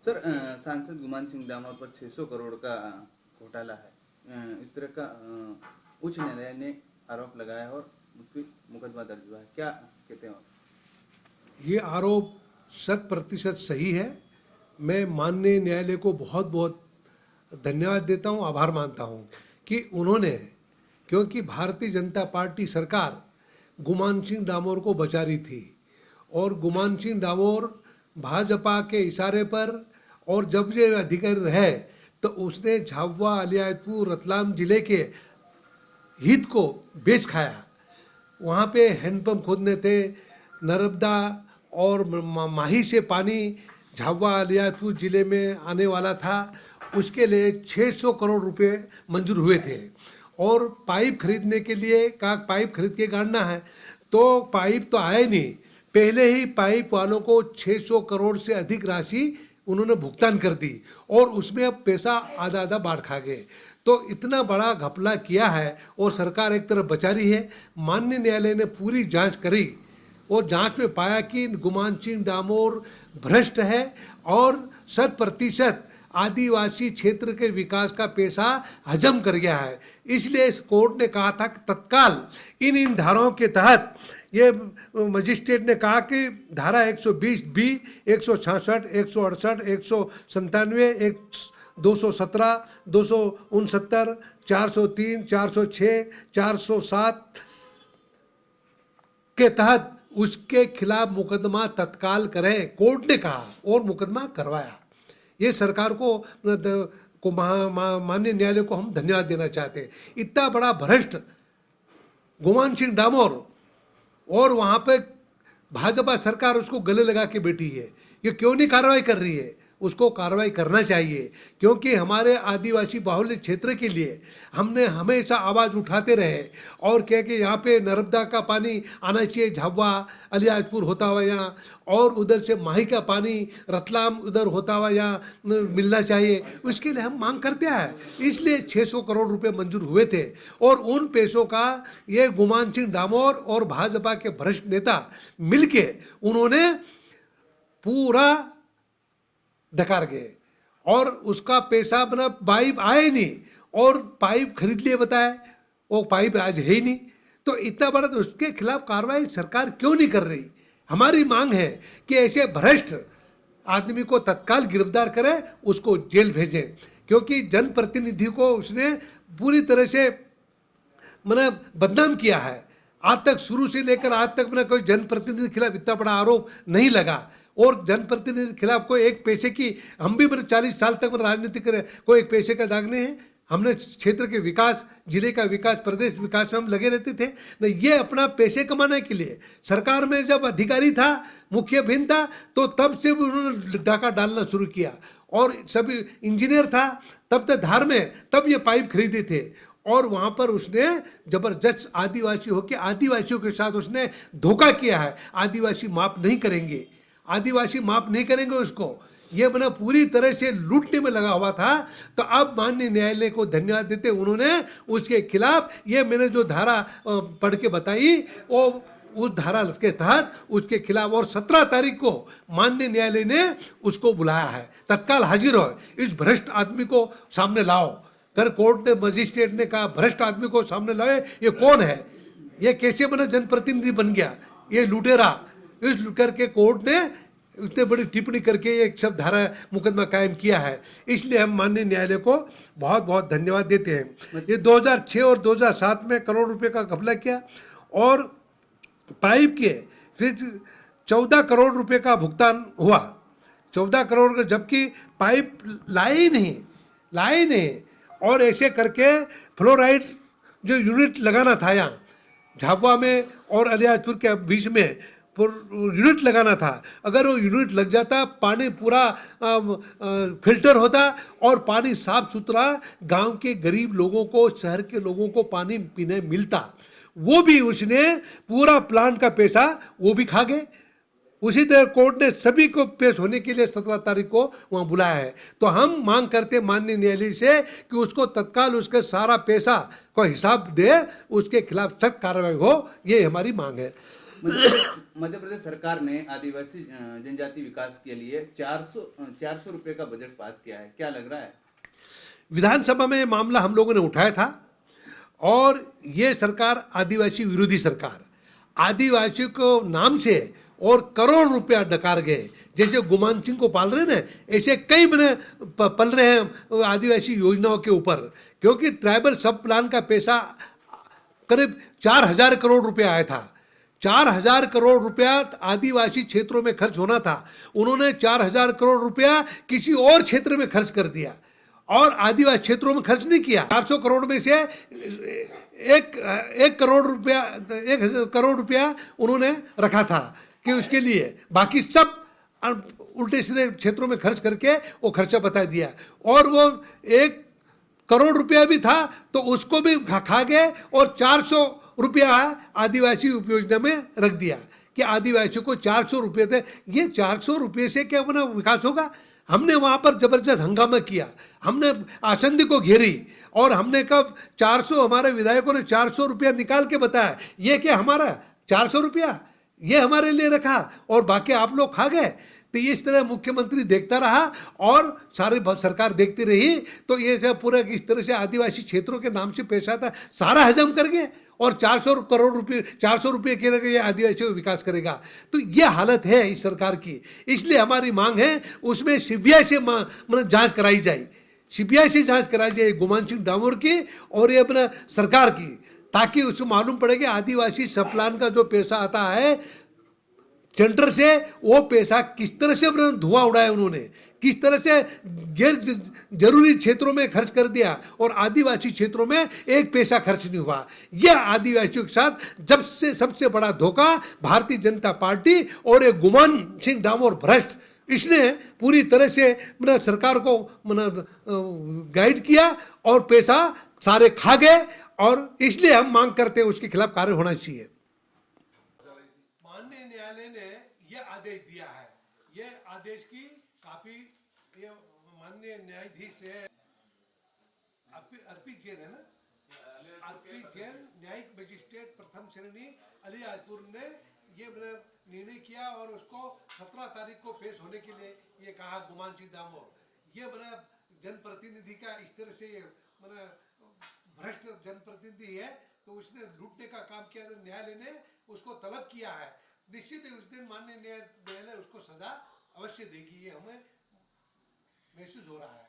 Sir, सांसद गुमान सिंह डामोर पर 600 करोड़ का घोटाला है। इस तरह का उच्च न्यायालय ने आरोप लगाया और उस पर मुकदमा दर्ज हुआ है। क्या कहते हैं आप? ये आरोप 100% सही है। मैं माननीय न्यायालय को बहुत बहुत धन्यवाद देता हूँ, आभार मानता हूँ कि उन्होंने, क्योंकि भारतीय जनता पार्टी सरकार गुमान सिंह डामोर को बचा रही थी और गुमान सिंह डामोर भाजपा के इशारे पर, और जब ये अधिकारी रहे तो उसने झाबुआ, अलियापुर, रतलाम जिले के हित को बेच खाया। वहाँ पे हैंडपम्प खोदने थे, नर्मदा और माही से पानी झाबुआ, अलियापुर जिले में आने वाला था। उसके लिए 600 करोड़ रुपए मंजूर हुए थे और पाइप खरीदने के लिए कहा पाइप खरीद के गाड़ना है, तो पाइप तो आए नहीं। पहले ही पाइप वालों को 600 करोड़ से अधिक राशि उन्होंने भुगतान कर दी और उसमें अब पैसा आधा आधा बांट खा गए। तो इतना बड़ा घपला किया है और सरकार एक तरफ बचा रही है। माननीय न्यायालय ने पूरी जांच करी और जांच में पाया कि गुमान सिंह डामोर भ्रष्ट है और 100% आदिवासी क्षेत्र के विकास का पैसा हजम कर गया है। इसलिए इस कोर्ट ने कहा था कि तत्काल इन धाराओं के तहत, ये मजिस्ट्रेट ने कहा कि धारा 120B, 166, 168, 197, 217, 269, 403, 406, 407 के तहत उसके खिलाफ मुकदमा तत्काल करें, कोर्ट ने कहा और मुकदमा करवाया। ये सरकार को माननीय न्यायालय को हम धन्यवाद देना चाहते हैं। इतना बड़ा भ्रष्ट गुमान सिंह डामोर और वहाँ पे भाजपा सरकार उसको गले लगा के बैठी है। ये क्यों नहीं कार्रवाई कर रही है? उसको कार्रवाई करना चाहिए, क्योंकि हमारे आदिवासी बाहुल्य क्षेत्र के लिए हमने हमेशा आवाज़ उठाते रहे और कह के यहाँ पे नर्मदा का पानी आना चाहिए, झाबुआ, अलियाजपुर होता हुआ यहाँ, और उधर से माही का पानी रतलाम उधर होता हुआ यहाँ मिलना चाहिए। उसके लिए हम मांग करते हैं। इसलिए 600 करोड़ रुपए मंजूर हुए थे और उन पैसों का ये गुमान सिंह डामोर और भाजपा के भ्रष्ट नेता मिलके उन्होंने पूरा डकार गए और उसका पैसा अपना पाइप आए नहीं और पाइप खरीद लिए बताए, वो पाइप आज है ही नहीं। तो इतना बड़ा, तो उसके खिलाफ कार्रवाई सरकार क्यों नहीं कर रही? हमारी मांग है कि ऐसे भ्रष्ट आदमी को तत्काल गिरफ्तार करें, उसको जेल भेजें, क्योंकि जनप्रतिनिधि को उसने पूरी तरह से बदनाम किया है। आज तक, शुरू से लेकर आज तक कोई जनप्रतिनिधि के खिलाफ इतना बड़ा आरोप नहीं लगा और जनप्रतिनिधि के खिलाफ कोई एक पैसे की, हम भी 40 साल तक राजनीति करें, कोई एक पैसे का दाग नहीं है। हमने क्षेत्र के विकास, जिले का विकास, प्रदेश विकास में हम लगे रहते थे। न ये अपना पैसे कमाने के लिए, सरकार में जब अधिकारी था, मुख्य भिन्न था, तो तब से उन्होंने डाका डालना शुरू किया और सभी इंजीनियर था तब तक धार में, तब ये पाइप खरीदे थे और वहाँ पर उसने जबरदस्त आदिवासी होकर आदिवासियों के साथ उसने धोखा किया है। आदिवासी माफ नहीं करेंगे, आदिवासी माफ नहीं करेंगे उसको। ये पूरी तरह से लूटने में लगा हुआ था। तो अब माननीय न्यायालय को धन्यवाद देते, उन्होंने उसके खिलाफ, ये मैंने जो धारा पढ़ के बताई, वो उस धारा के तहत उसके खिलाफ, और 17 तारीख को माननीय न्यायालय ने उसको बुलाया है, तत्काल हाजिर हो, इस भ्रष्ट आदमी को सामने लाओ। कर कोर्ट ने, मजिस्ट्रेट ने कहा भ्रष्ट आदमी को सामने लाए, ये कौन है, ये कैसे जनप्रतिनिधि बन गया, ये लुटेरा। इस करके कोर्ट ने इतने बड़ी टिप्पणी करके एक सब धारा मुकदमा कायम किया है। इसलिए हम माननीय न्यायालय को बहुत बहुत धन्यवाद देते हैं। ये 2006 और 2007 में करोड़ रुपए का घपला किया और पाइप के फिर 14 करोड़ रुपए का भुगतान हुआ, 14 करोड़ का, जबकि पाइप लाए ही नहीं। और ऐसे करके फ्लोराइड जो यूनिट लगाना था यहाँ झाबुआ में और अलियाजपुर के बीच में यूनिट लगाना था, अगर वो यूनिट लग जाता, पानी पूरा फिल्टर होता और पानी साफ सुथरा गांव के गरीब लोगों को, शहर के लोगों को पानी पीने मिलता। वो भी उसने पूरा प्लान का पैसा वो भी खा गए। उसी तरह कोर्ट ने सभी को पेश होने के लिए 17 तारीख को वहाँ बुलाया है। तो हम मांग करते माननीय न्यायालय से कि उसको तत्काल उसके सारा पैसा का हिसाब दे, उसके खिलाफ सख्त कार्रवाई हो, ये हमारी मांग है। मध्य प्रदेश सरकार ने आदिवासी जनजाति विकास के लिए 400 रुपए का बजट पास किया है, क्या लग रहा है? विधानसभा में मामला हम लोगों ने उठाया था और ये सरकार आदिवासी विरोधी सरकार, आदिवासी को नाम से और करोड़ रुपया डकार गए। जैसे गुमान सिंह को पाल रहे हैं, ऐसे कई बने पल रहे हैं आदिवासी योजनाओं के ऊपर, क्योंकि ट्राइबल सब प्लान का पैसा करीब 4,000 करोड़ रुपया आया था। 4,000 करोड़ रुपया आदिवासी क्षेत्रों में खर्च होना था, उन्होंने 4,000 करोड़ रुपया किसी और क्षेत्र में खर्च कर दिया और आदिवासी क्षेत्रों में खर्च नहीं किया। 400 करोड़ में से एक करोड़ रुपया उन्होंने रखा था कि उसके लिए, बाकी सब उल्टे सीधे क्षेत्रों में खर्च करके वो खर्चा बता दिया। और वो 1 करोड़ रुपया भी था तो उसको भी खा गए और 400 रुपया आदिवासी उपयोजना में रख दिया कि आदिवासियों को 400 रुपये थे। ये 400 रुपये से क्या बना विकास होगा? हमने वहाँ पर जबरदस्त हंगामा किया, हमने आसंदी को घेरी और हमने कब 400, हमारे विधायकों ने 400 रुपया निकाल के बताया ये क्या हमारा 400 रुपया ये हमारे लिए रखा और बाकी आप लोग खा गए। तो इस तरह मुख्यमंत्री देखता रहा और सारी सरकार देखती रही, तो ये सब पूरा इस तरह से आदिवासी क्षेत्रों के नाम से पैसा था सारा हजम कर गए और 400 करोड़ रुपये 400 रुपये के ये आदिवासियों का विकास करेगा। तो ये हालत है इस सरकार की। इसलिए हमारी मांग है उसमें सीबीआई से मतलब जांच कराई जाए, सीबीआई से जांच कराई जाए गुमान सिंह डामोर की और ये अपना सरकार की, ताकि उसको मालूम पड़े कि आदिवासी सब प्लान का जो पैसा आता है सेंटर से, वो पैसा किस तरह से धुआं उड़ाया उन्होंने, किस तरह से गैर जरूरी क्षेत्रों में खर्च कर दिया और आदिवासी क्षेत्रों में एक पैसा खर्च नहीं हुआ। यह आदिवासियों के साथ जब से सबसे बड़ा धोखा भारतीय जनता पार्टी और एक गुमान सिंह डामोर भ्रष्ट, इसने पूरी तरह से सरकार को गाइड किया और पैसा सारे खा गए और इसलिए हम मांग करते हैं उसके खिलाफ कार्य होना चाहिए। माननीय न्यायालय ने यह आदेश दिया है, यह आदेश की काफी ये माननीय न्यायाधीश है अर्पित जैन है ना, अर्पित जैन न्यायिक मजिस्ट्रेट प्रथम श्रेणी अलीराजपुर ने ये निर्णय किया और उसको 17 तारीख को पेश होने के लिए ये कहा गुमान सिंह डामोर ये जनप्रतिनिधि का इस तरह से भ्रष्ट जनप्रतिनिधि है तो उसने लूटने का काम किया, तो न्यायालय ने उसको तलब किया है। निश्चित ही उस दिन माननीय न्यायालय उसको सजा अवश्य देगी, ये हमें महसूस हो रहा है।